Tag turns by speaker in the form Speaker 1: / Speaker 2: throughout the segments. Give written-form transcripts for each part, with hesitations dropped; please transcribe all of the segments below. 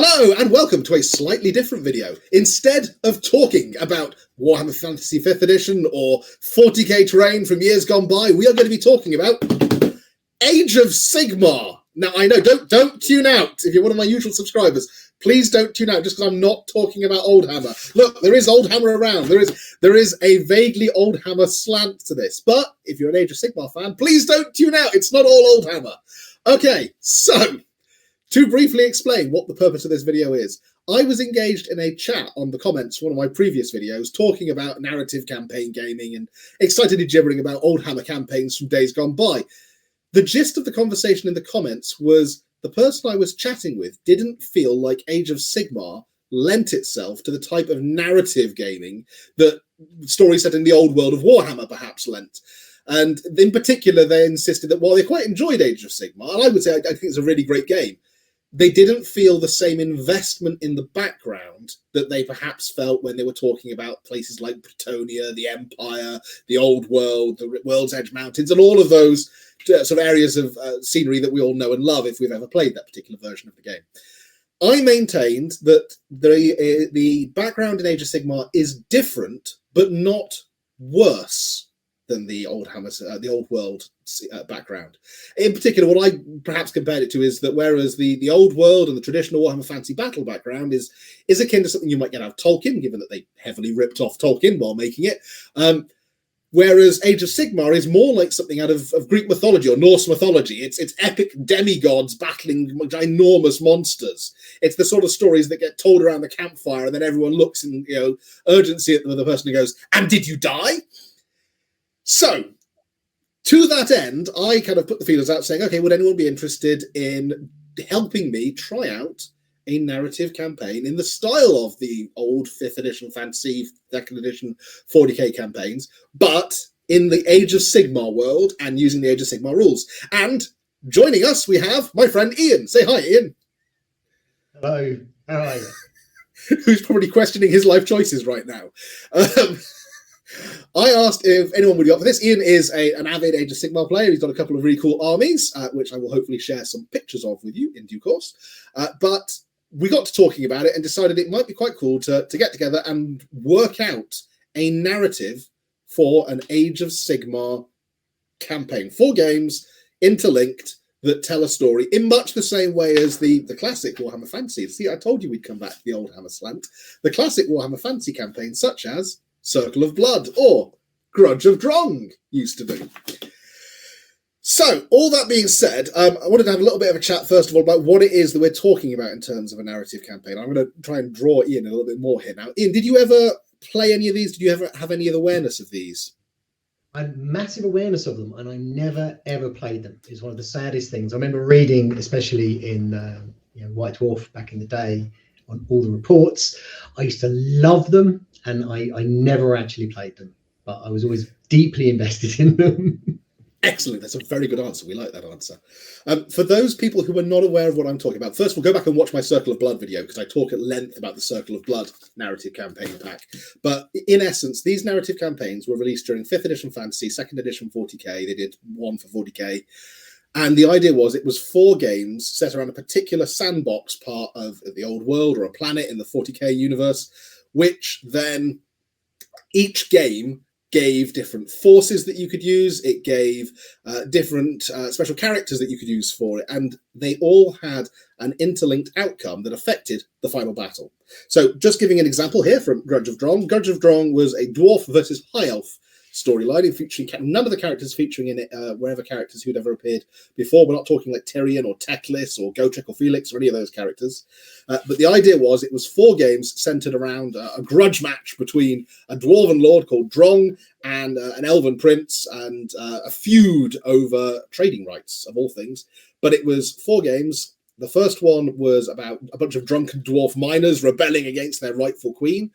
Speaker 1: Hello and welcome to a slightly different video. Instead of talking about Warhammer Fantasy 5th Edition or 40k terrain from years gone by, we are going to be talking about Age of Sigmar. Now, I know, don't tune out if you're one of my usual subscribers. Please don't tune out just because I'm not talking about Oldhammer. Look, there is Oldhammer around. There is a vaguely Oldhammer slant to this. But if you're an Age of Sigmar fan, please don't tune out. It's not all Oldhammer. Okay, so to briefly explain what the purpose of this video is, I was engaged in a chat on the comments for one of my previous videos talking about narrative campaign gaming and excitedly gibbering about Oldhammer campaigns from days gone by. The gist of the conversation in the comments was the person I was chatting with didn't feel like Age of Sigmar lent itself to the type of narrative gaming that stories set in the old world of Warhammer perhaps lent. And in particular, they insisted that while they quite enjoyed Age of Sigmar, and I would say I think it's a really great game, they didn't feel the same investment in the background that they perhaps felt when they were talking about places like Bretonia, the Empire, the Old World, the World's Edge Mountains, and all of those sort of areas of scenery that we all know and love if we've ever played that particular version of the game. I maintained that the background in Age of Sigmar is different, but not worse than the Old World background. In particular, what I perhaps compared it to is that whereas the Old World and the traditional Warhammer Fantasy Battle background is akin to something you might get out of Tolkien, given that they heavily ripped off Tolkien while making it, whereas Age of Sigmar is more like something out of Greek mythology or Norse mythology. It's epic demigods battling ginormous monsters. It's the sort of stories that get told around the campfire and then everyone looks in urgency at the person who goes, "And did you die?" So, to that end, I kind of put the feelers out saying, okay, would anyone be interested in helping me try out a narrative campaign in the style of the old 5th edition fantasy, 2nd edition 40k campaigns, but in the Age of Sigmar world and using the Age of Sigmar rules? And joining us, we have my friend Ian. Say hi, Ian.
Speaker 2: Hello, how are you?
Speaker 1: Who's probably questioning his life choices right now. I asked if anyone would be up for this. Ian is an avid Age of Sigmar player. He's got a couple of really cool armies, which I will hopefully share some pictures of with you in due course. But we got to talking about it and decided it might be quite cool to get together and work out a narrative for an Age of Sigmar campaign. 4 games interlinked that tell a story in much the same way as the classic Warhammer Fantasy. See, I told you we'd come back to the Oldhammer slant. The classic Warhammer Fantasy campaigns, such as Circle of Blood or Grudge of Drong used to do. So, all that being said, I wanted to have a little bit of a chat first of all about what it is that we're talking about in terms of a narrative campaign. I'm going to try and draw Ian a little bit more here. Now, Ian, did you ever play any of these? Did you ever have any awareness of these?
Speaker 2: I had massive awareness of them, and I never ever played them. It's one of the saddest things. I remember reading, especially in White Dwarf back in the day, on all the reports. I used to love them, and I never actually played them, but I was always deeply invested in them.
Speaker 1: Excellent. That's a very good answer. We like that answer. For those people who are not aware of what I'm talking about, first we'll go back and watch my Circle of Blood video because I talk at length about the Circle of Blood narrative campaign pack. But in essence, these narrative campaigns were released during 5th edition Fantasy, 2nd edition 40k. They did one for 40k. And the idea was it was 4 games set around a particular sandbox part of the old world or a planet in the 40k universe, which then each game gave different forces that you could use. It gave different special characters that you could use for it. And they all had an interlinked outcome that affected the final battle. So just giving an example here from Grudge of Drong. Grudge of Drong was a dwarf versus high elf storyline, featuring none of the characters featuring in it wherever characters who'd ever appeared before. We're not talking like Tyrion or Teclis or Gotrek or Felix or any of those characters. But the idea was it was 4 games centered around a grudge match between a dwarven lord called Drong and an elven prince, and a feud over trading rights of all things. But it was 4 games. The first one was about a bunch of drunken dwarf miners rebelling against their rightful queen.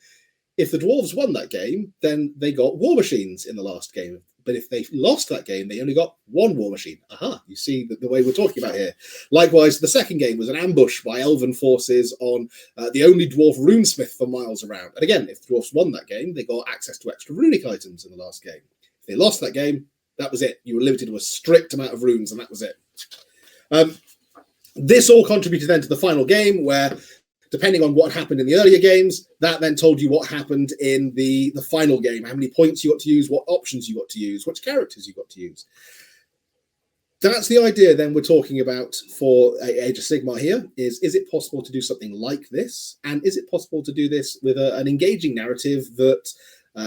Speaker 1: If the dwarves won that game, then they got war machines in the last game. But if they lost that game, they only got 1 war machine. Aha, you see the way we're talking about here. Likewise, the second game was an ambush by elven forces on the only dwarf runesmith for miles around. And again, if the dwarves won that game, they got access to extra runic items in the last game. If they lost that game, that was it. You were limited to a strict amount of runes, and that was it. This all contributed then to the final game, where depending on what happened in the earlier games, that then told you what happened in the final game, how many points you got to use, what options you got to use, which characters you got to use. That's the idea then we're talking about for Age of Sigmar here, is it possible to do something like this? And is it possible to do this with an engaging narrative that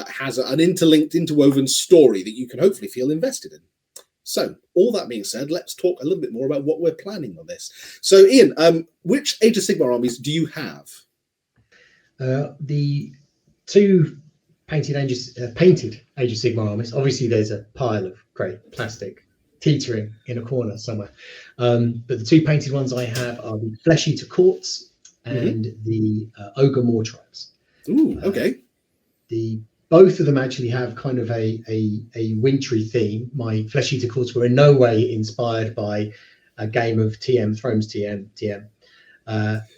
Speaker 1: has an interlinked, interwoven story that you can hopefully feel invested in? So, all that being said, let's talk a little bit more about what we're planning on this. So, Ian, which Age of Sigmar armies do you have?
Speaker 2: The two painted Age of Sigmar armies. Obviously, there's a pile of great plastic teetering in a corner somewhere. But the two painted ones I have are the Flesh Eater Courts and the Ogre Mawtribes.
Speaker 1: Ooh, okay.
Speaker 2: Both of them actually have kind of a wintry theme. My Flesh Eater Courts were in no way inspired by a game of Thrones TM,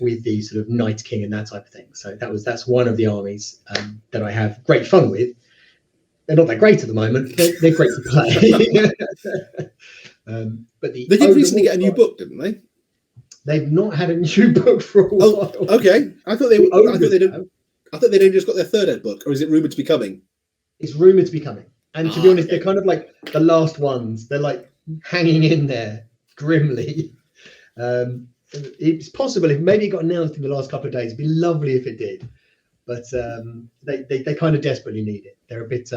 Speaker 2: with the sort of Night King and that type of thing. So that's one of the armies that I have great fun with. They're not that great at the moment. They're great to play. But they did
Speaker 1: recently get a new book, didn't they?
Speaker 2: They've not had a new book for a while.
Speaker 1: Okay. I thought they just got their third ed book, or is it rumored to be coming?
Speaker 2: It's rumored to be coming. And to be honest, they're kind of like the last ones. They're like hanging in there grimly. It's possible if maybe it got announced in the last couple of days. It'd be lovely if it did. But they kind of desperately need it. They're a bit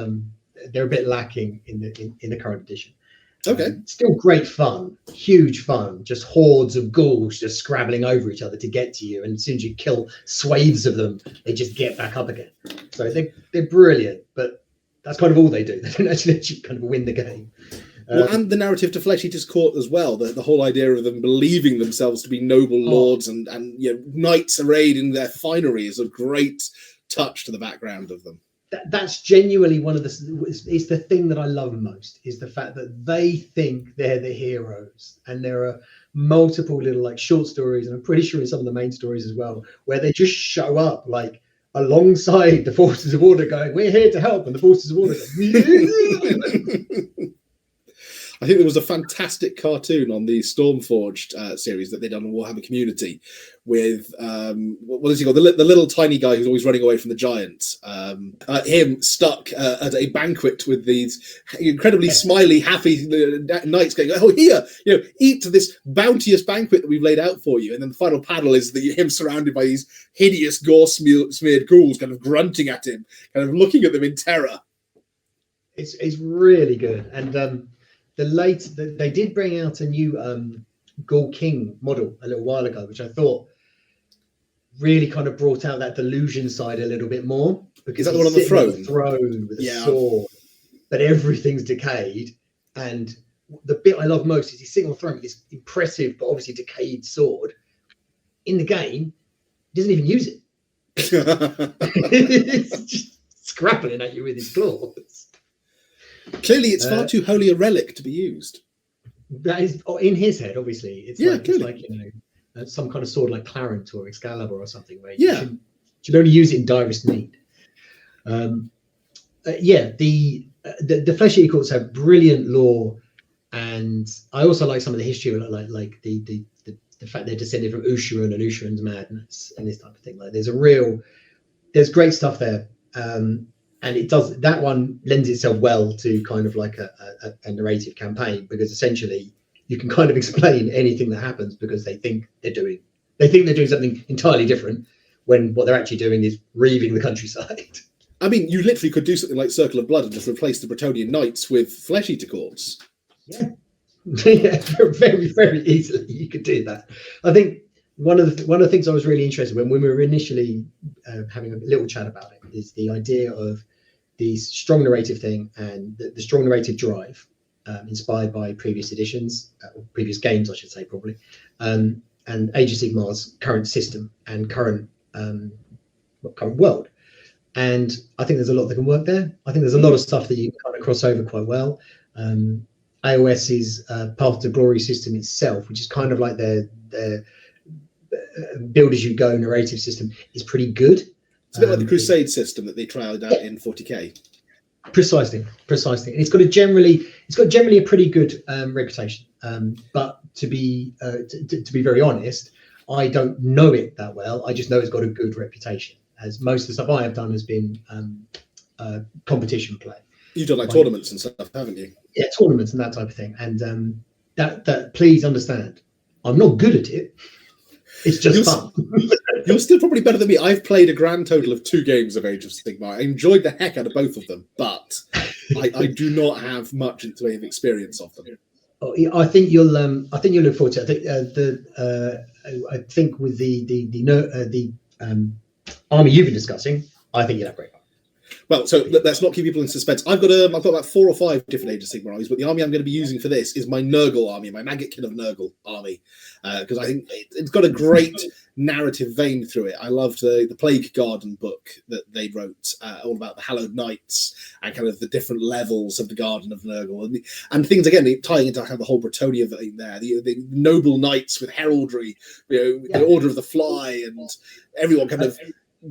Speaker 2: lacking in the current edition.
Speaker 1: Okay.
Speaker 2: Still great fun, huge fun. Just hordes of ghouls just scrabbling over each other to get to you, and as soon as you kill swathes of them, they just get back up again. So they're brilliant, but that's kind of all they do. They don't actually kind of win the game.
Speaker 1: And the narrative to Flesh Eater's Court as well. The whole idea of them believing themselves to be noble lords and knights arrayed in their finery is a great touch to the background of them.
Speaker 2: That's genuinely one of it's the thing that I love most, is the fact that they think they're the heroes, and there are multiple little like short stories, and I'm pretty sure in some of the main stories as well, where they just show up like alongside the forces of order going, we're here to help, and the forces of order go,
Speaker 1: I think there was a fantastic cartoon on the Stormforged series that they done on Warhammer Community with, what is he called? The little tiny guy who's always running away from the giant. Him stuck at a banquet with these incredibly smiley, happy knights going, oh, here, eat this bounteous banquet that we've laid out for you. And then the final panel is him surrounded by these hideous gore-smeared ghouls kind of grunting at him, kind of looking at them in terror.
Speaker 2: It's really good. And they did bring out a new Ghoul King model a little while ago, which I thought really kind of brought out that delusion side a little bit more. Because
Speaker 1: is that the one on the throne?
Speaker 2: Throne with a sword, but everything's decayed. And the bit I love most is he's sitting on the throne with this impressive but obviously decayed sword. In the game, he doesn't even use it. It's just scrapping at you with his claws.
Speaker 1: Clearly, it's far too holy a relic to be used.
Speaker 2: That is in his head, obviously. It's like some kind of sword like Clarence or Excalibur or something, where you should only use it in direst need. The Flesh Eater Courts have brilliant lore, and I also like some of the history, like the fact they're descended from Ushuran and Ushuran's madness and this type of thing. Like there's great stuff there. And that one lends itself well to kind of like a narrative campaign, because essentially you can kind of explain anything that happens because they think they're doing something entirely different when what they're actually doing is reaving the countryside.
Speaker 1: I mean, you literally could do something like Circle of Blood and just replace the Bretonnian Knights with Flesh Eater Courts.
Speaker 2: Yeah. Yeah, very, very easily you could do that. I think one of the things I was really interested in when we were initially having a little chat about it is the idea of the strong narrative thing and the strong narrative drive, inspired by previous editions, or previous games, I should say, probably, and Age of Sigmar's current system and current world. And I think there's a lot that can work there. I think there's a lot of stuff that you can kind of cross over quite well. AOS's Path to Glory system itself, which is kind of like their build as you go narrative system, is pretty good.
Speaker 1: It's a bit like the Crusade system that they trialed out in 40k.
Speaker 2: Precisely. And it's got generally a pretty good reputation. But to be very honest, I don't know it that well. I just know it's got a good reputation, as most of the stuff I have done has been competition play.
Speaker 1: You've done like tournaments and stuff, haven't you?
Speaker 2: Yeah, tournaments and that type of thing. And that please understand, I'm not good at it. It's just fun.
Speaker 1: You're still probably better than me. I've played a grand total of 2 games of Age of Sigmar. I enjoyed the heck out of both of them, but I do not have much in the way of experience of them.
Speaker 2: Oh, I think you'll look forward to it. I think with the army you've been discussing, I think you'll have great fun.
Speaker 1: Well, so let's not keep people in suspense. I've got about 4 or 5 different Age of Sigmar armies, but the army I'm going to be using for this is my Nurgle army, my Maggotkin of Nurgle army, because I think it's got a great narrative vein through it. I loved the Plague Garden book that they wrote, all about the Hallowed Knights and kind of the different levels of the Garden of Nurgle, and things again tying into kind of the whole Bretonia vein there, the noble knights with heraldry, the Order of the Fly, and everyone kind of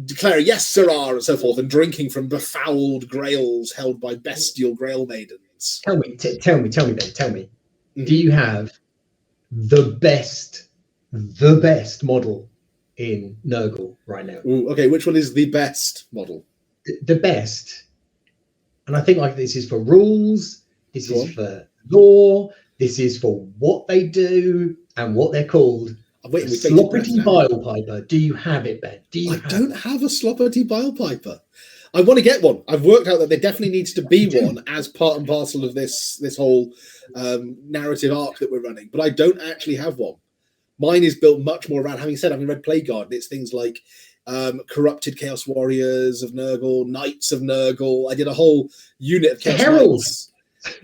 Speaker 1: declaring yes, sirrah, and so forth, and drinking from befouled grails held by bestial grail maidens.
Speaker 2: Tell me, Ben.
Speaker 1: Mm-hmm.
Speaker 2: Do you have the best model in Nurgle right now?
Speaker 1: Ooh, okay, which one is the best model?
Speaker 2: The best, and I think like this is for rules, this is for lore, this is for what they do and what they're called. Sloppity Bile Piper. Do you have it, Ben?
Speaker 1: I don't have a Sloppity Bile Piper. I want to get one. I've worked out that there definitely needs to be one as part and parcel of this whole narrative arc that we're running, but I don't actually have one. Mine is built much more around, having read Plague Garden, it's things like corrupted Chaos Warriors of Nurgle, Knights of Nurgle. I did a whole unit of Chaos Knights.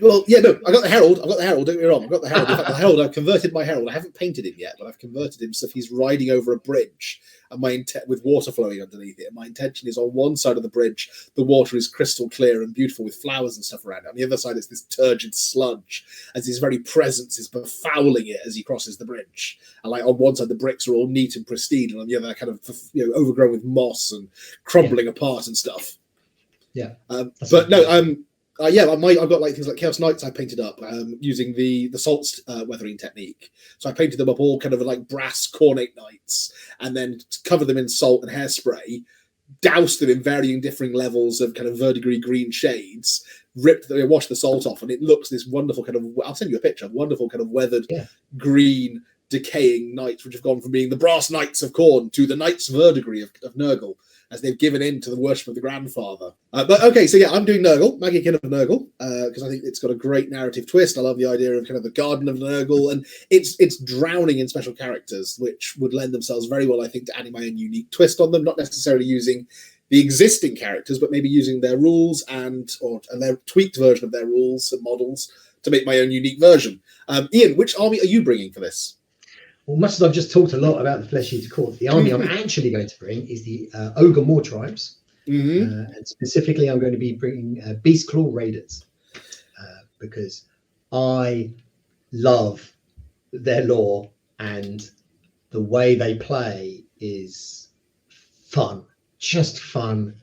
Speaker 1: Well, yeah, no, I got the Herald. Don't get me wrong. I've got the Herald. In fact, the Herald, I've converted my Herald. I haven't painted him yet, but I've converted him so he's riding over a bridge and with water flowing underneath it. And my intention is on one side of the bridge, the water is crystal clear and beautiful with flowers and stuff around it. On the other side, it's this turgid sludge as his very presence is befouling it as he crosses the bridge. And like on one side, the bricks are all neat and pristine, and on the other, kind of overgrown with moss and crumbling apart and stuff.
Speaker 2: Yeah,
Speaker 1: but no, I've got like things like Chaos Knights I painted up using the salt weathering technique. So I painted them up all kind of like brass cornate knights and then covered them in salt and hairspray, doused them in varying differing levels of kind of verdigris green shades, washed the salt off, and it looks this wonderful kind of, I'll send you a picture, wonderful kind of weathered green decaying knights, which have gone from being the brass knights of Khorne to the knights verdigris of Nurgle, as they've given in to the worship of the grandfather. But okay, so yeah, I'm doing Nurgle, Maggotkin of Nurgle, because I think it's got a great narrative twist. I love the idea of kind of the Garden of Nurgle, and it's drowning in special characters, which would lend themselves very well, I think, to adding my own unique twist on them, not necessarily using the existing characters, but maybe using their rules and their tweaked version of their rules and models to make my own unique version. Ian, which army are you bringing for this?
Speaker 2: Well, much as I've just talked a lot about the Flesh Eater Court, the army I'm actually going to bring is the Ogor Mawtribes. And specifically, I'm going to be bringing Beastclaw Raiders because I love their lore and the way they play is fun, just fun.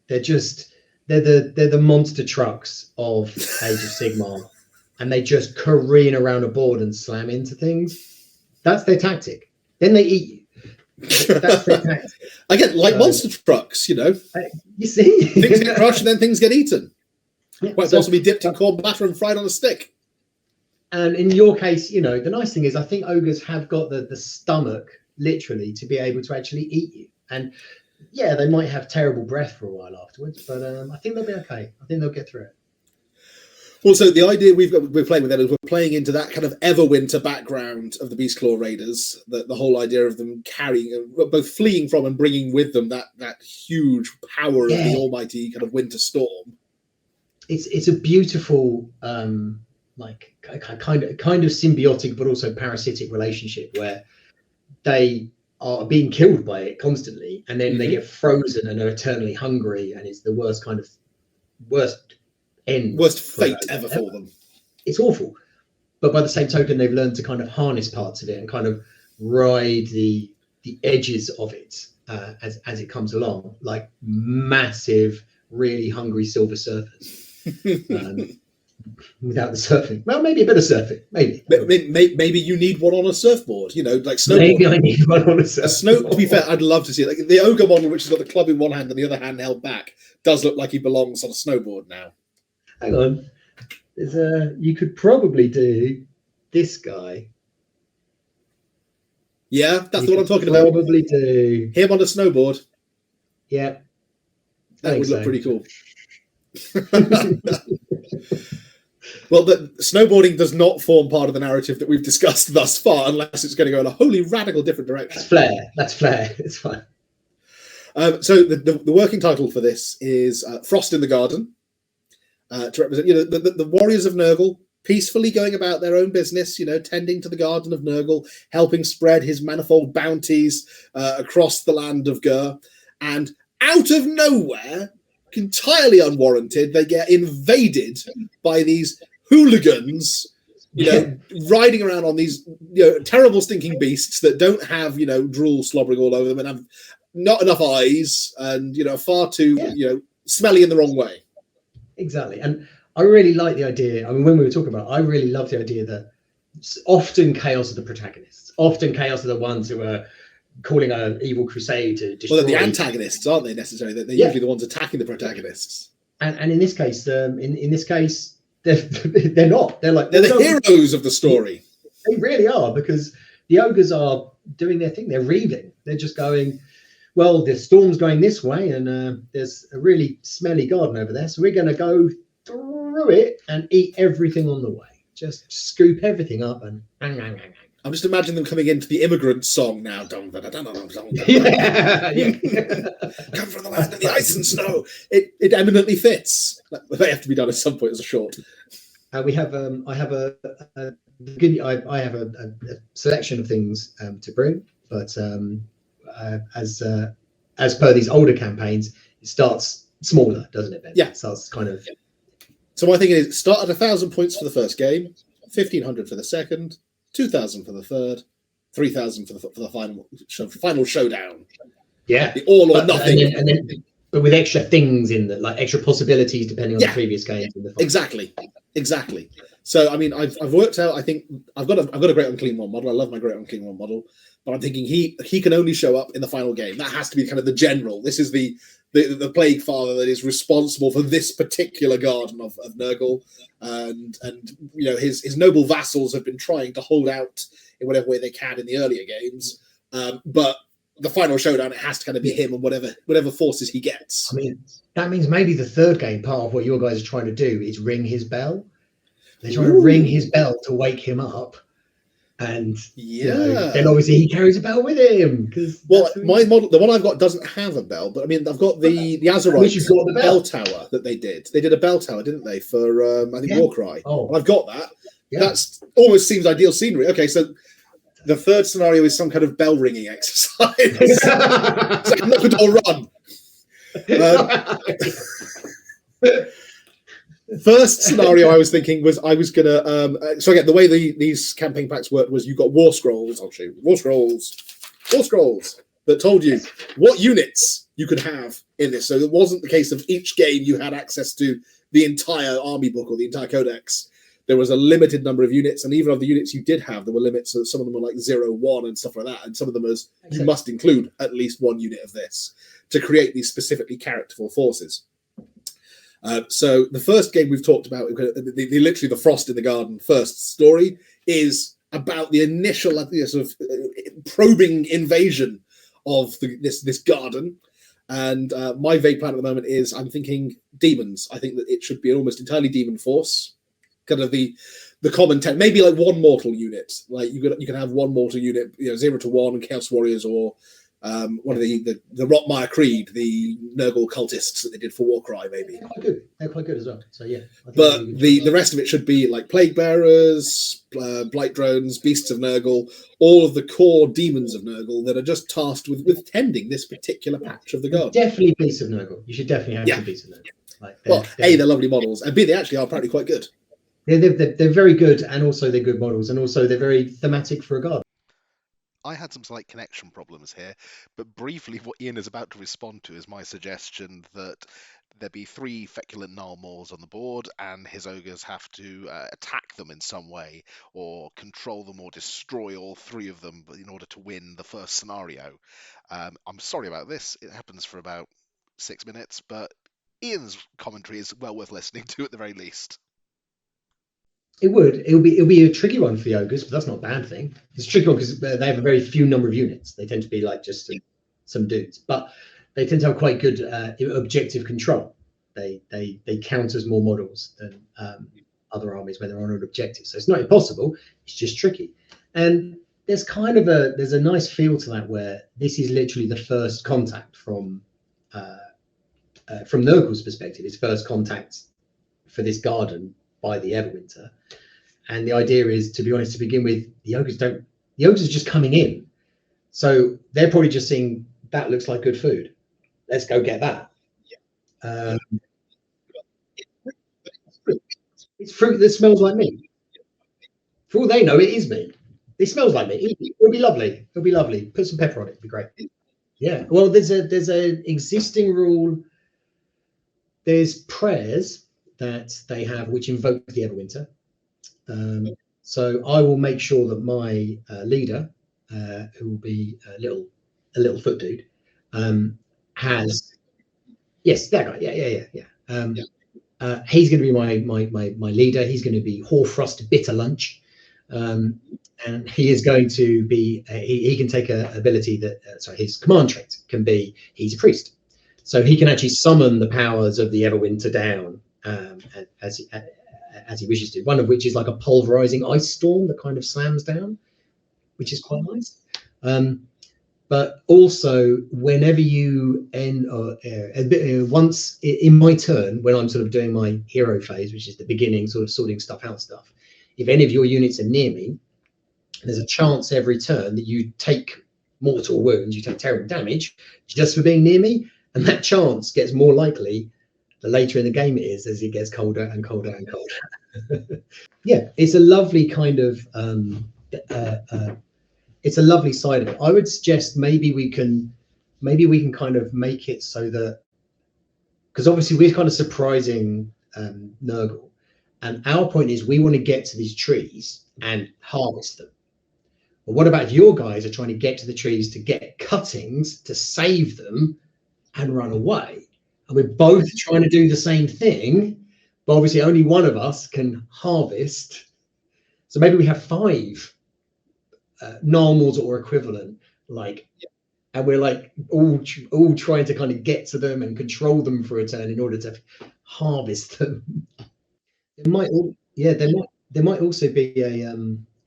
Speaker 2: They're the monster trucks of Age of Sigmar, and they just careen around a board and slam into things. That's their tactic. Then they eat you. That's their tactic.
Speaker 1: Again, like monster trucks,
Speaker 2: you see,
Speaker 1: things get crushed and then things get eaten. Quite possibly dipped in corn batter and fried on a stick.
Speaker 2: And in your case, the nice thing is I think ogres have got the stomach, literally, to be able to actually eat you. And yeah, they might have terrible breath for a while afterwards, but I think they'll be okay. I think they'll get through it.
Speaker 1: Well, so the idea we're playing with them is we're playing into that kind of Everwinter background of the Beastclaw Raiders, the whole idea of them carrying, both fleeing from and bringing with them that huge power of the almighty kind of winter storm.
Speaker 2: It's a beautiful, like kind of symbiotic but also parasitic relationship where they are being killed by it constantly, and then they get frozen and are eternally hungry, and it's the worst fate ever for them. It's awful, but by the same token, they've learned to kind of harness parts of it and kind of ride the edges of it as it comes along, like massive, really hungry silver surfers. without the surfing. Well, maybe a bit of surfing, maybe.
Speaker 1: Maybe you need one on a surfboard, you know, like snowboard.
Speaker 2: Maybe I need one on a surfboard.
Speaker 1: To be fair, I'd love to see it. Like the Ogre model, which has got the club in one hand and the other hand held back, does look like he belongs on a snowboard now.
Speaker 2: Hang on. You could probably do this guy.
Speaker 1: Yeah, that's the one I'm talking about.
Speaker 2: Probably do
Speaker 1: him on a snowboard.
Speaker 2: Yeah,
Speaker 1: that would look pretty cool. Well, the snowboarding does not form part of the narrative that we've discussed thus far, unless it's going to go in a wholly radical different direction.
Speaker 2: That's flair. It's fine.
Speaker 1: So the working title for this is Frost in the Garden, to represent, you know, the warriors of Nurgle peacefully going about their own business, you know, tending to the garden of Nurgle, helping spread his manifold bounties across the land of Gur, and out of nowhere, entirely unwarranted, they get invaded by these hooligans, you know, riding around on these, you know, terrible stinking beasts that don't have, you know, drool slobbering all over them and have not enough eyes and, you know, far too, you know, smelly in the wrong way.
Speaker 2: Exactly. And I really like the idea. I mean, when we were talking about it, I really love the idea that often chaos are the protagonists. Often chaos are the ones who are calling an evil crusade to destroy.
Speaker 1: Well, they're the antagonists, aren't they, necessarily? They're usually the ones attacking the protagonists.
Speaker 2: And in this case, in this case, they're not. They're
Speaker 1: the heroes of the story.
Speaker 2: They really are, because the ogres are doing their thing. They're reaving. They're just going, well, the storm's going this way, and there's a really smelly garden over there, so we're going to go through it and eat everything on the way. Just scoop everything up and.
Speaker 1: I'm just imagining them coming into the immigrant song now.
Speaker 2: Yeah.
Speaker 1: Come from the land of the ice and snow. It eminently fits. They have to be done at some point as a short.
Speaker 2: I have a selection of things to bring, but as per these older campaigns, it starts smaller, doesn't it, Ben?
Speaker 1: Yeah.
Speaker 2: It starts kind of.
Speaker 1: So my thinking is start at 1,000 points for the first game, 1,500 for the second, 2,000 for the third, 3,000 for the final showdown.
Speaker 2: Yeah,
Speaker 1: the all or nothing.
Speaker 2: But with extra things in that, like extra possibilities depending on the previous games. In the
Speaker 1: Exactly. So I mean, I've worked out. I think I've got a Great Unclean One model. I love my Great Unclean One model, but I'm thinking he can only show up in the final game. That has to be kind of the general. This is the Plague Father that is responsible for this particular garden of Nurgle, and you know his noble vassals have been trying to hold out in whatever way they can in the earlier games, but the final showdown, it has to kind of be him and whatever forces he gets.
Speaker 2: I mean, that means maybe the third game, part of what your guys are trying to do is ring his bell. They're trying to ring his bell to wake him up. And you know, then obviously he carries a bell with him.
Speaker 1: Well, my model, the one I've got, doesn't have a bell, but I mean, I've got the Azerite bell tower that they did. They did a bell tower, didn't they, for I think Warcry?
Speaker 2: Oh,
Speaker 1: well, I've got that. Yeah. That's almost seems ideal scenery. Okay, so the third scenario is some kind of bell ringing exercise. So knock the door, run. First scenario I was thinking was I was gonna so again the way these campaign packs worked was you got war scrolls. I'll show you war scrolls that told you what units you could have in this. So it wasn't the case of each game you had access to the entire army book or the entire codex. There was a limited number of units, and even of the units you did have, there were limits. So some of them were like 0, 1 and stuff like that, and some of them as you must include at least one unit of this to create these specifically characterful forces. So the first game we've talked about, literally the Frost in the Garden first story, is about the initial sort of probing invasion of this garden. And my vague plan at the moment is I'm thinking demons. I think that it should be an almost entirely demon force. Kind of the common maybe like one mortal unit. Like you can have one mortal unit, 0 to 1 and Chaos Warriors, or one of the Rotmire Creed, the Nurgle cultists that they did for Warcry, maybe.
Speaker 2: They're quite good as well. So yeah.
Speaker 1: But the rest of it should be like Plague Bearers, Blight Drones, Beasts of Nurgle, all of the core demons of Nurgle that are just tasked with tending this particular patch of the garden.
Speaker 2: Definitely Beasts of Nurgle. You should definitely have some Beasts of Nurgle.
Speaker 1: They're lovely models, and B, they actually are apparently quite good.
Speaker 2: They're very good, and also they're good models, and also they're very thematic for a garden.
Speaker 3: I had some slight connection problems here, but briefly what Ian is about to respond to is my suggestion that there be 3 feculent Gnarl on the board, and his ogres have to attack them in some way, or control them, or destroy all 3 of them in order to win the first scenario. I'm sorry about this. It happens for about 6 minutes, but Ian's commentary is well worth listening to at the very least.
Speaker 2: It would. It'll be a tricky one for the ogres, but that's not a bad thing. It's a tricky one because they have a very few number of units. They tend to be like just some dudes, but they tend to have quite good objective control. They count as more models than other armies when they're on an objective. So it's not impossible. It's just tricky. And there's a nice feel to that, where this is literally the first contact from Nurgle's perspective. His first contact for this garden by the Everwinter. And the idea is, to be honest, to begin with, the ogres are just coming in. So they're probably just seeing, that looks like good food. Let's go get that. It's fruit that smells like meat. For all they know, it is meat. It smells like meat. It'll be lovely. It'll be lovely. Put some pepper on it. It'll be great. Yeah. Well, there's an existing rule. There's prayers that they have which invoke the Everwinter. So I will make sure that my leader, who will be a little foot dude, has, yes, that guy, yeah. He's going to be my leader. He's going to be Hoarfrost Bitter Lunch, and he is going to be he can take a ability that his command trait can be, he's a priest, so he can actually summon the powers of the Everwinter down as he wishes to, one of which is like a pulverizing ice storm that kind of slams down, which is quite nice. But also, whenever you end, once in my turn, when I'm sort of doing my hero phase, which is the beginning, sort of sorting stuff out, if any of your units are near me, there's a chance every turn that you take mortal wounds, you take terrible damage just for being near me, and that chance gets more likely the later in the game it is, as it gets colder and colder and colder. Yeah, it's a lovely kind of it's a lovely side of it. I would suggest maybe we can kind of make it so that, because obviously we're kind of surprising Nurgle, and our point is we want to get to these trees and harvest them. But what about if your guys are trying to get to the trees to get cuttings to save them and run away? And we're both trying to do the same thing, but obviously only one of us can harvest. So maybe we have 5 normals or equivalent, and we're like all trying to kind of get to them and control them for a turn in order to harvest them. There might also be a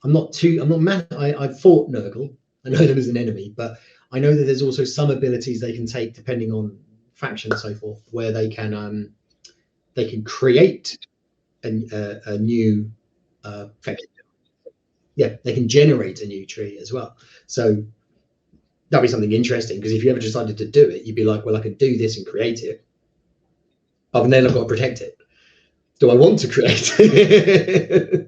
Speaker 2: I'm not mad. I've fought Nurgle. I know them as an enemy, but I know that there's also some abilities they can take depending on faction and so forth, where they can create a new faction. Yeah, they can generate a new tree as well. So that'd be something interesting, because if you ever decided to do it, you'd be like, well, I could do this and create it, but then I've got to protect it. Do I want to create it?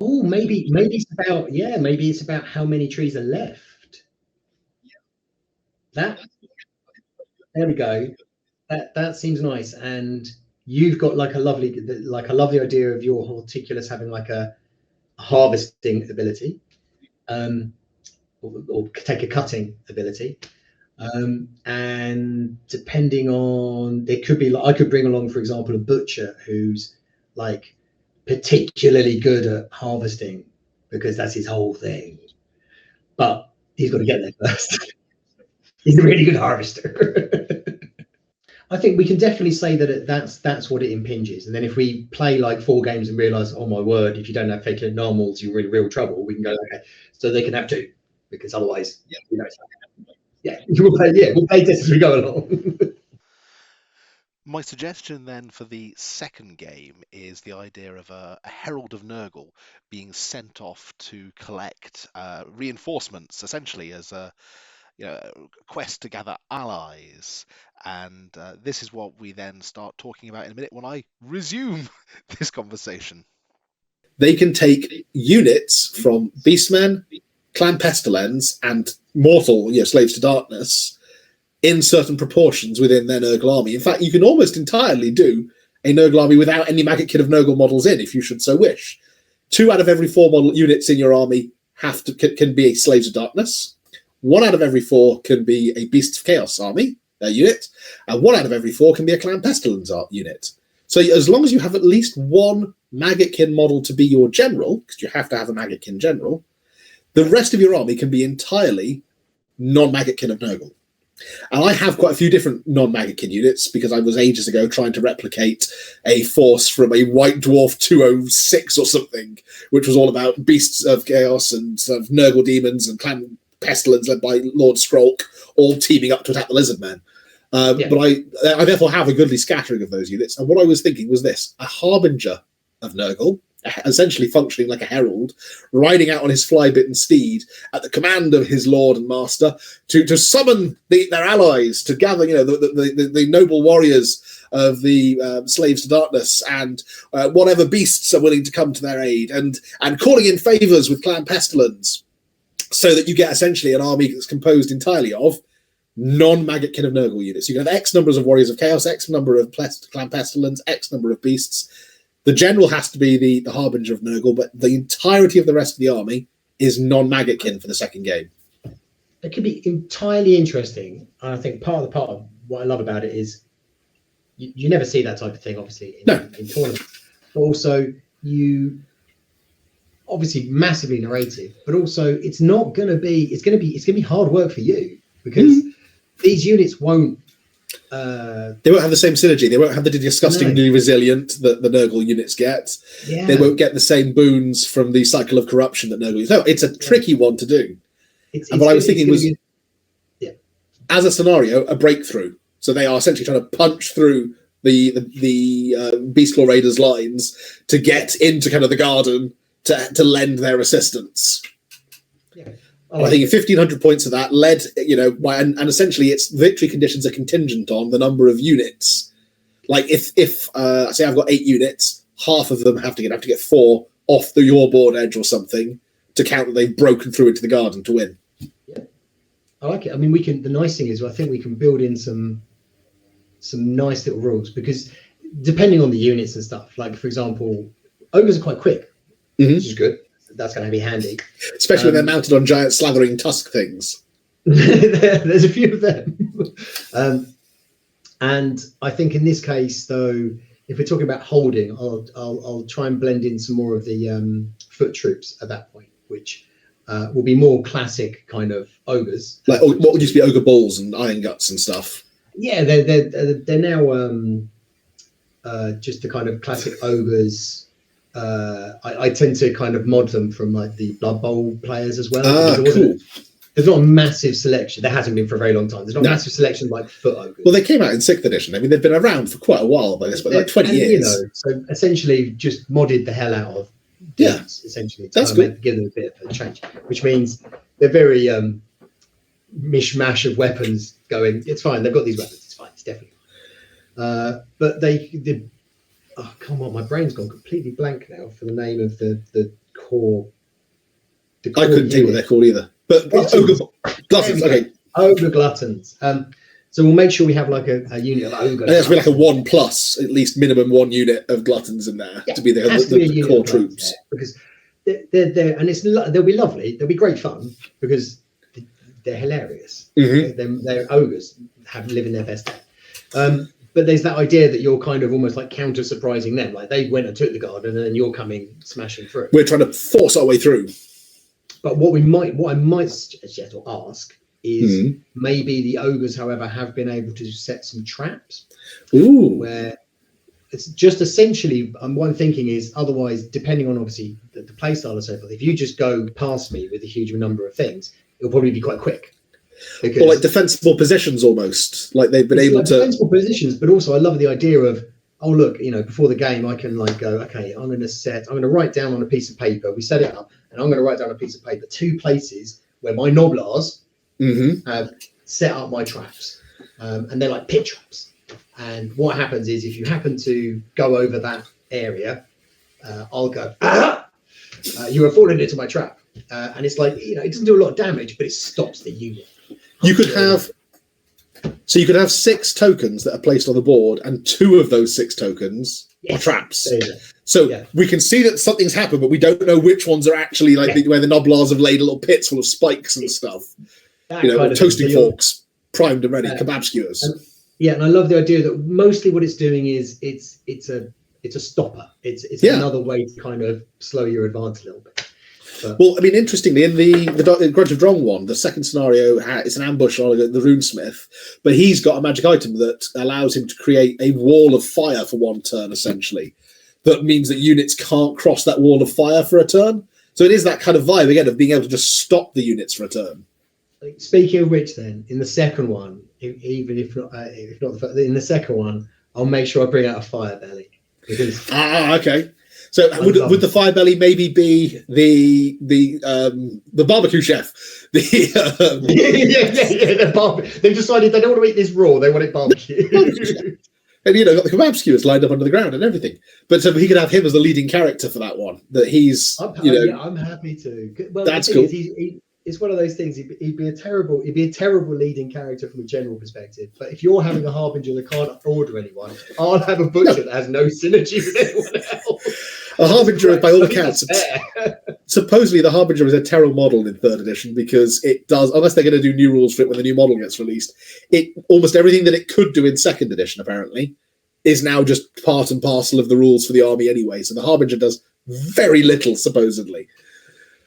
Speaker 2: Oh, maybe it's about how many trees are left. There we go. That seems nice. And you've got like a lovely idea of your Horticulus having like a harvesting ability, or take a cutting ability, and depending on, it could be like, I could bring along, for example, a butcher who's like particularly good at harvesting because that's his whole thing, but he's got to get there first. He's a really good harvester. I think we can definitely say that that's what it impinges. And then if we play like 4 games and realize, oh my word, if you don't have faking normals, you're in real trouble, we can go, okay, so they can have 2, because otherwise, we'll play this as we go along.
Speaker 3: My suggestion then for the second game is the idea of a Herald of Nurgle being sent off to collect reinforcements, essentially as a quest to gather allies. And this is what we then start talking about in a minute when I resume this conversation.
Speaker 1: They can take units from Beastmen, Clan Pestilence, and Mortal, Slaves to Darkness, in certain proportions within their Nurgle army. In fact, you can almost entirely do a Nurgle army without any Maggotkin of Nurgle models in, if you should so wish. 2 out of every 4 model units in your army can be a Slaves of Darkness. 1 out of every 4 can be a Beasts of Chaos army unit, and 1 out of every 4 can be a Clan Pestilence unit. So as long as you have at least 1 Maggotkin model to be your general, because you have to have a Maggotkin general, the rest of your army can be entirely non-Maggotkin of Nurgle. And I have quite a few different non-Maggotkin units because I was ages ago trying to replicate a force from a White Dwarf 206 or something, which was all about Beasts of Chaos and sort of Nurgle demons and Clan Pestilence led by Lord Skrolk, all teaming up to attack the Lizardmen. But I therefore have a goodly scattering of those units. And what I was thinking was this: a Harbinger of Nurgle, essentially functioning like a herald, riding out on his fly-bitten steed at the command of his lord and master to summon their allies, to gather, the noble warriors of the Slaves to Darkness and whatever beasts are willing to come to their aid, and calling in favours with Clan Pestilence, so that you get essentially an army that's composed entirely of non-Maggotkin of Nurgle units. You can have X numbers of Warriors of Chaos, X number of Clan Pestilence, X number of beasts. The general has to be the Harbinger of Nurgle, but the entirety of the rest of the army is non-Maggotkin for the second game.
Speaker 2: It could be entirely interesting. And I think part of what I love about it is you never see that type of thing, obviously, in tournaments. But also, you obviously massively narrative, but also it's going to be hard work for you, because these units won't.
Speaker 1: They won't have the same synergy. They won't have the disgustingly resilient that the Nurgle units get.
Speaker 2: Yeah.
Speaker 1: They won't get the same boons from the cycle of corruption that Nurgle units. No, it's a tricky one to do. And what I was thinking was, as a scenario, a breakthrough. So they are essentially trying to punch through the Beastclaw Raiders lines to get into kind of the garden to lend their assistance.
Speaker 2: Yeah.
Speaker 1: I think 1,500 points of that led, and essentially its victory conditions are contingent on the number of units. Like if say I've got 8 units, half of them have to get 4 off your board edge or something to count that they've broken through into the garden to win.
Speaker 2: Yeah, I like it. I mean, the nice thing is I think we can build in some nice little rules, because depending on the units and stuff, like for example, ogres are quite quick, which is good. That's going to be handy,
Speaker 1: especially when they're mounted on giant slathering tusk things.
Speaker 2: There's a few of them, and I think in this case, though, if we're talking about holding, I'll try and blend in some more of the foot troops at that point, which will be more classic kind of ogres,
Speaker 1: like what used to be ogre balls and iron guts and stuff.
Speaker 2: Yeah, they're now just the kind of classic ogres. I tend to kind of mod them from like the Blood Bowl players as well.
Speaker 1: Cool.
Speaker 2: There's not a massive selection. There hasn't been for a very long time. There's not a massive selection like foot ogres.
Speaker 1: Well, they came out in 6th edition. I mean, they've been around for quite a while by this, but like 20 years.
Speaker 2: So essentially, just modded the hell out of dudes, essentially.
Speaker 1: That's good.
Speaker 2: Give them a bit of a change, which means they're very mishmash of weapons going. It's fine. They've got these weapons. It's fine. It's definitely fine. But they oh, come on, my brain's gone completely blank now for the name of the core.
Speaker 1: I couldn't tell you what they're called either. But gluttons, okay.
Speaker 2: Ogre gluttons. So we'll make sure we have like a unit of ogre.
Speaker 1: There has to be like a 1+, at least minimum 1 unit of gluttons in there to be the core troops.
Speaker 2: Because they're and they'll be lovely. They'll be great fun because they're hilarious. They're ogres, live in their best day. But there's that idea that you're kind of almost like counter surprising them. Like they went and took the garden, and then you're coming smashing through.
Speaker 1: We're trying to force our way through.
Speaker 2: But what I might suggest or ask is maybe the ogres, however, have been able to set some traps.
Speaker 1: Ooh.
Speaker 2: Where it's just essentially, what I'm thinking is, otherwise, depending on obviously the play style and so forth, if you just go past me with a huge number of things, it'll probably be quite quick.
Speaker 1: Or like defensible positions almost, like they've been able to
Speaker 2: defensible positions. But also, I love the idea of, oh look, before the game, I can like go, okay, I'm going to write down on a piece of paper. We set it up, and I'm going to write down a piece of paper 2 places where my noblars have set up my traps, and they're like pit traps. And what happens is, if you happen to go over that area, I'll go, you have fallen into my trap, and it's like it doesn't do a lot of damage, but it stops the unit.
Speaker 1: You could have So you could have 6 tokens that are placed on the board, and 2 of those 6 tokens are traps.
Speaker 2: There you go.
Speaker 1: So we can see that something's happened, but we don't know which ones are actually like where the Noblars have laid little pits full of spikes and stuff. Toasting forks, primed and ready, kebab skewers.
Speaker 2: And I love the idea that mostly what it's doing is it's a stopper. It's another way to kind of slow your advance a little bit. But,
Speaker 1: well, I mean, interestingly, in the Grudge of Drong one, the second scenario, it's an ambush on the runesmith, but he's got a magic item that allows him to create a wall of fire for 1 turn, essentially. That means that units can't cross that wall of fire for a turn. So it is that kind of vibe, again, of being able to just stop the units for a turn.
Speaker 2: Speaking of which, then, in the second one, even if not the first, in the second one, I'll make sure I bring out a fire belly. Because
Speaker 1: okay. So would the fire belly maybe be the barbecue chef? They've decided they don't want to eat this raw; they want it barbecued. And got the kebab skewers lined up under the ground and everything. But so he could have him as the leading character for that one. That he's
Speaker 2: I'm happy to. Well,
Speaker 1: that's cool.
Speaker 2: It's one of those things. He'd be a terrible leading character from a general perspective. But if you're having a harbinger that can't order anyone, I'll have a butcher that has no synergy with anyone else.
Speaker 1: A harbinger, by all accounts, supposedly the harbinger is a terror model in 3rd edition because it does, unless they're going to do new rules for it when the new model gets released, it almost everything that it could do in 2nd edition apparently is now just part and parcel of the rules for the army anyway. So the harbinger does very little supposedly.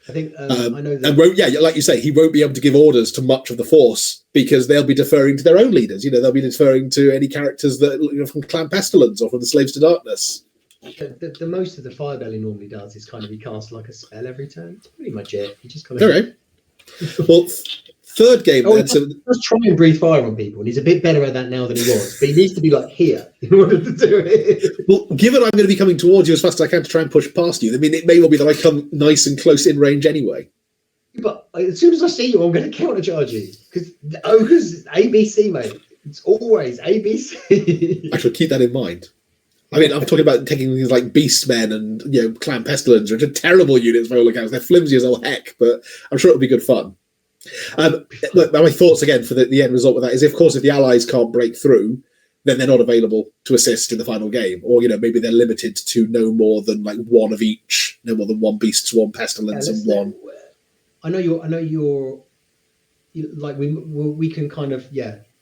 Speaker 2: I think I know that.
Speaker 1: And like you say, he won't be able to give orders to much of the force because they'll be deferring to their own leaders. They'll be deferring to any characters that from Clan Pestilence or from the Slaves to Darkness.
Speaker 2: The most of the fire belly normally does is kind of he casts like a spell every turn. It's pretty much it. He just kind of.
Speaker 1: Okay. Well, 3rd game then.
Speaker 2: Let's try and breathe fire on people, and he's a bit better at that now than he was. But he needs to be like here in order to do it.
Speaker 1: Well, given I'm going to be coming towards you as fast as I can to try and push past you, I mean, it may well be that I come nice and close in range anyway.
Speaker 2: But as soon as I see you, I'm going to countercharge you because the ogres ABC, mate. It's always ABC.
Speaker 1: I shall keep that in mind. I mean, I'm talking about taking things like Beastmen and Clan Pestilence, which are terrible units by all accounts. They're flimsy as all heck, but I'm sure it'll be good fun. Look, my thoughts again for the end result with that is, of course, if the allies can't break through, then they're not available to assist in the final game, or maybe they're limited to no more than like 1 of each, no more than 1 beast, 1 pestilence, and 1.
Speaker 2: I know you're like we can kind of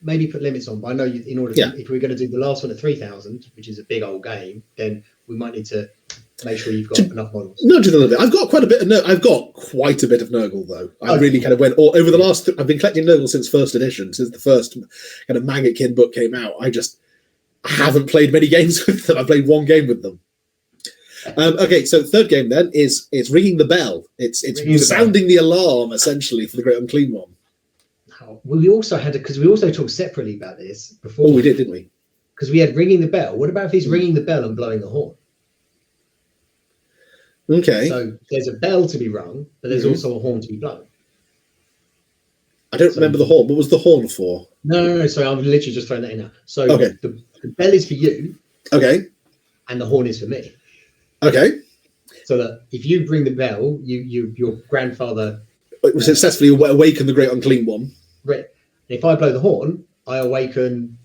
Speaker 2: maybe put limits on, but I know in order to, if we're going to do the last one at 3,000, which is a big old game, then we might need to make sure you've got enough models.
Speaker 1: Nudge it a little bit. I've got quite a bit of Nurgle though. I really kind of went all over the last. I've been collecting Nurgle since 1st edition, since the first kind of Maggotkin book came out. I haven't played many games with them. I played 1 game with them. Okay, so 3rd game then is ringing the bell. It's sounding the alarm essentially for the Great Unclean One.
Speaker 2: We also talked separately about this before.
Speaker 1: Oh, we did, didn't we?
Speaker 2: Because we had ringing the bell. What about if he's ringing the bell and blowing the horn?
Speaker 1: Okay.
Speaker 2: So there's a bell to be rung, but there's also a horn to be blown.
Speaker 1: I don't remember the horn. What was the horn for?
Speaker 2: No. So I'm literally just throwing that in now. So the bell is for you.
Speaker 1: Okay.
Speaker 2: And the horn is for me.
Speaker 1: Okay.
Speaker 2: So that if you ring the bell, your grandfather
Speaker 1: successfully awaken the Great Unclean One.
Speaker 2: Right. If I blow the horn, I awaken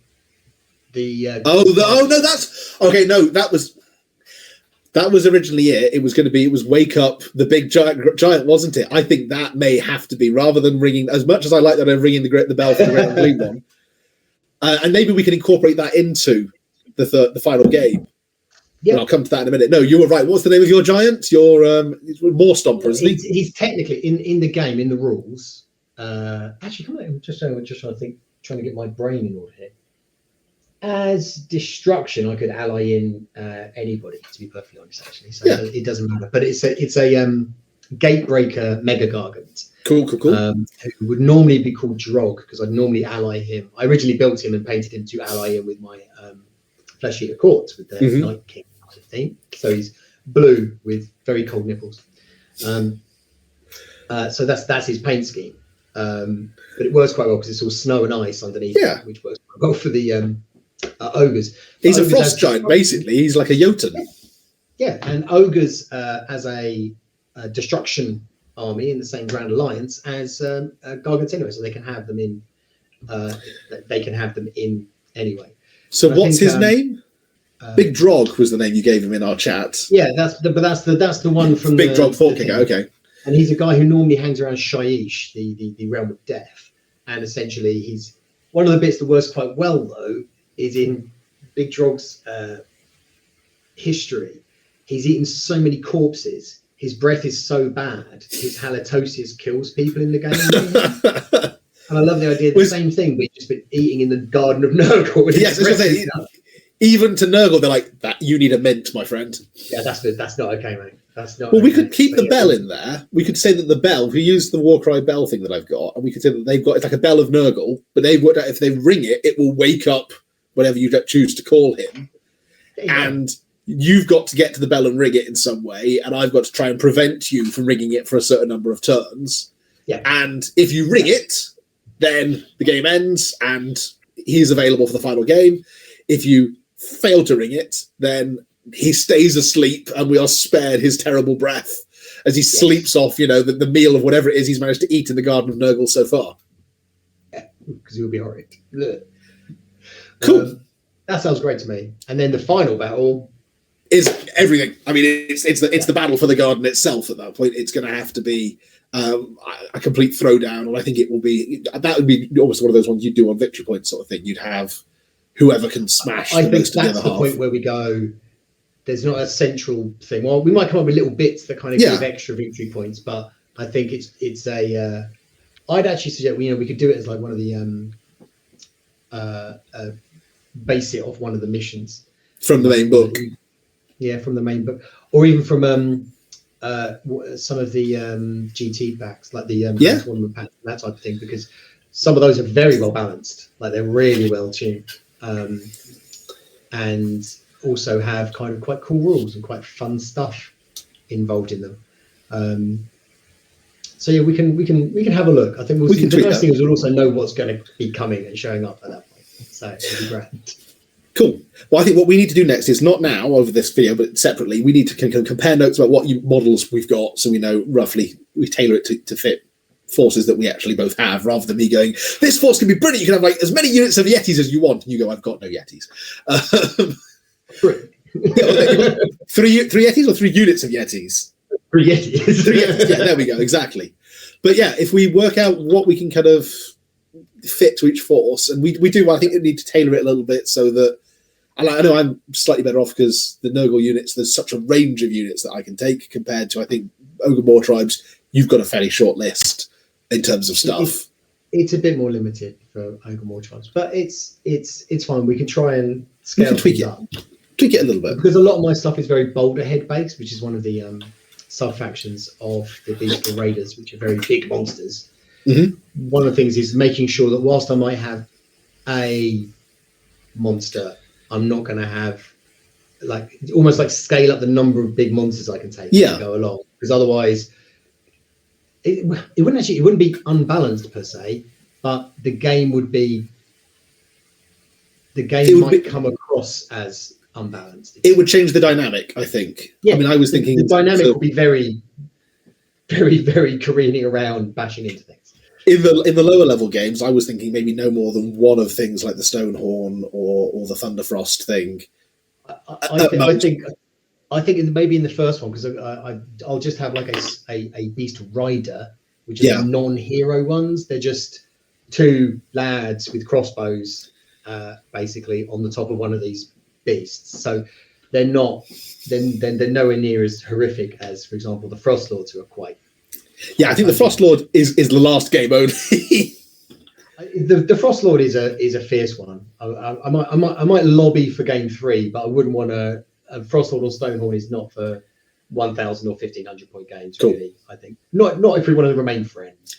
Speaker 2: the.
Speaker 1: That's okay. No, that was originally it. It was wake up the big giant, wasn't it? I think that may have to be, rather than ringing. As much as I like that, I'm ringing the bell for the Great Unclean One, and maybe we can incorporate that into the final game. Yeah, I'll come to that in a minute. No, you were right. What's the name of your giant? Your Moor Stomper, isn't he?
Speaker 2: He's technically in the game, in the rules. Actually, come on, I'm just trying to think, trying to get my brain in order here. As destruction, I could ally in anybody, to be perfectly honest, actually. So it doesn't matter. But it's a Gatebreaker Mega Gargant.
Speaker 1: Cool.
Speaker 2: Who would normally be called Drog, because I'd normally ally him. I originally built him and painted him to ally him with my Flesh Eater Court with the Night King kind of theme. So he's blue with very cold nipples. So that's his paint scheme. But it works quite well because it's all snow and ice underneath, which works quite well for the ogres.
Speaker 1: He's a frost giant, basically. He's like a Jotun.
Speaker 2: Yeah, and ogres as a destruction army in the same Grand Alliance as Gargants anyway, so they can have them in they can have them in anyway.
Speaker 1: So
Speaker 2: But I
Speaker 1: what's
Speaker 2: think,
Speaker 1: his name? Big Drog was the name you gave him in our chat.
Speaker 2: Yeah, that's the one from
Speaker 1: Big
Speaker 2: the,
Speaker 1: Drog Thought
Speaker 2: the
Speaker 1: Kicker.
Speaker 2: thing.
Speaker 1: Okay.
Speaker 2: And he's a guy who normally hangs around Shyish, the realm of death. And essentially, he's one of the bits that works quite well, though, is in Big Drog's history. He's eaten so many corpses. His breath is so bad. His halitosis kills people in the game. And I love the idea of the same thing, but he's just been eating in the Garden of Nurgle.
Speaker 1: Yes, even to Nurgle, they're like, "That you need a mint, my friend."
Speaker 2: Yeah, that's not okay, mate. That's not.
Speaker 1: Well,
Speaker 2: okay.
Speaker 1: we could keep the bell in there. We could say that the bell, if we use the Warcry bell thing that I've got, and we could say that they've got, it's like a bell of Nurgle, but they've worked out if they ring it, it will wake up whatever you choose to call him. And you've got to get to the bell and ring it in some way, and I've got to try and prevent you from ringing it for a certain number of turns.
Speaker 2: Yeah.
Speaker 1: And if you ring it, then the game ends, and he's available for the final game. If you fail to ring it, then he stays asleep, and we are spared his terrible breath as he sleeps off, the meal of whatever it is he's managed to eat in the Garden of Nurgle so far.
Speaker 2: Yeah, because he'll be horrid.
Speaker 1: Cool.
Speaker 2: That sounds great to me. And then the final battle
Speaker 1: is everything. I mean, it's the battle for the garden itself. At that point, it's going to have to be a complete throwdown, and I think it will be. That would be almost one of those ones you'd do on victory point sort of thing. You'd have whoever can smash.
Speaker 2: I think that's the point where we go. There's not a central thing. Well, we might come up with little bits that kind of give extra victory points, but I think it's a. I'd actually suggest we could do it as like one of the base it off one of the missions
Speaker 1: from the main book.
Speaker 2: Yeah, from the main book, or even from some of the GT packs, like the tournament packs, that type of thing, because some of those are very well balanced, like they're really well tuned, and also have kind of quite cool rules and quite fun stuff involved in them. So yeah, we can have a look. I think we'll see. The first thing is we'll also know what's going to be coming and showing up at that point. So it'll be great.
Speaker 1: Cool. Well, I think what we need to do next is not now over this video, but separately, we need to compare notes about what models we've got, so we know roughly. We tailor it to fit forces that we actually both have, rather than me going, "This force can be brilliant. You can have like as many units of Yetis as you want," and you go, "I've got no Yetis." Three Yetis or 3 units of Yetis?
Speaker 2: 3 Yetis.
Speaker 1: Yeah, there we go. Exactly. But yeah, if we work out what we can kind of fit to each force, and we do, I think we need to tailor it a little bit so that. And I know I'm slightly better off because the Nurgle units, there's such a range of units that I can take compared to, I think, Ogor Mawtribes. You've got a fairly short list in terms of stuff.
Speaker 2: It's a bit more limited for Ogor Mawtribes, but it's fine. We can try and scale things up.
Speaker 1: Tweak it a little bit.
Speaker 2: Because a lot of my stuff is very Boulder Head based, which is one of the sub-factions of the Beastful Raiders, which are very big monsters. Mm-hmm. One of the things is making sure that whilst I might have a monster, I'm not going to have almost like scale up the number of big monsters I can take and go along, because otherwise it wouldn't be unbalanced per se, but the game might come across as unbalanced.
Speaker 1: It would change the dynamic, I think. Yeah, I mean, I was thinking
Speaker 2: the dynamic would be very, very, very careening around, bashing into things.
Speaker 1: In the lower level games, I was thinking maybe no more than one of things like the Stonehorn or the Thunderfrost thing.
Speaker 2: I think maybe in the first one, because I'll just have like a Beast Rider, which are the non-hero ones. They're just 2 lads with crossbows, basically on the top of one of these beasts. So they're nowhere near as horrific as, for example, the Frostlords, who are quite.
Speaker 1: Yeah, I think the Frostlord is the last game only.
Speaker 2: The Frostlord is a fierce one. I might lobby for game 3, but I wouldn't want a Frostlord or Stonehorn is not for 1,000 or 1,500 point games. Cool. Really, I think not if we want to remain friends.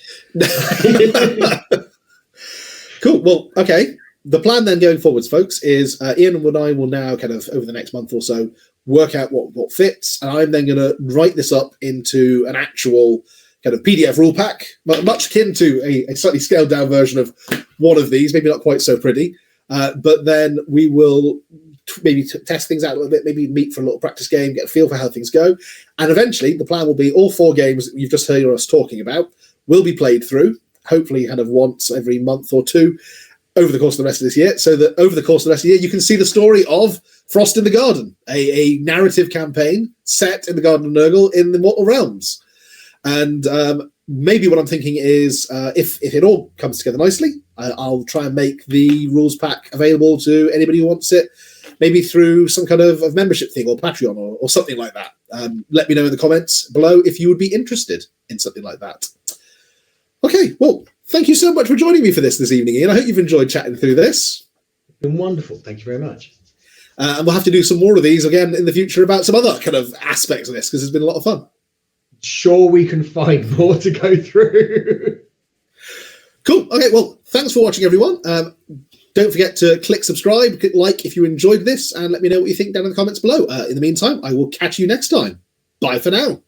Speaker 1: Cool. Well, okay. The plan then going forwards, folks, is Ian and I will now kind of over the next month or so work out what fits, and I'm then going to write this up into an actual kind of PDF rule pack, much akin to a slightly scaled down version of one of these, maybe not quite so pretty, but then we will maybe test things out a little bit, maybe meet for a little practice game, get a feel for how things go, and eventually the plan will be all 4 games that you've just heard us talking about will be played through, hopefully kind of once every month or two over the course of the rest of this year, so that over the course of the rest of the year you can see the story of Frost in the Garden, a narrative campaign set in the Garden of Nurgle in the Mortal Realms. And maybe what I'm thinking is, if it all comes together nicely, I'll try and make the rules pack available to anybody who wants it, maybe through some kind of membership thing or Patreon or something like that. Let me know in the comments below if you would be interested in something like that. Okay, well, thank you so much for joining me for this evening, Ian. I hope you've enjoyed chatting through this.
Speaker 2: It's been wonderful. Thank you very much.
Speaker 1: And we'll have to do some more of these again in the future about some other kind of aspects of this, because it's been a lot of fun.
Speaker 2: Sure, we can find more to go through.
Speaker 1: Cool. Okay, well, thanks for watching, everyone. Don't forget to click subscribe, click like if you enjoyed this, and let me know what you think down in the comments below. In the meantime, I will catch you next time. Bye for now.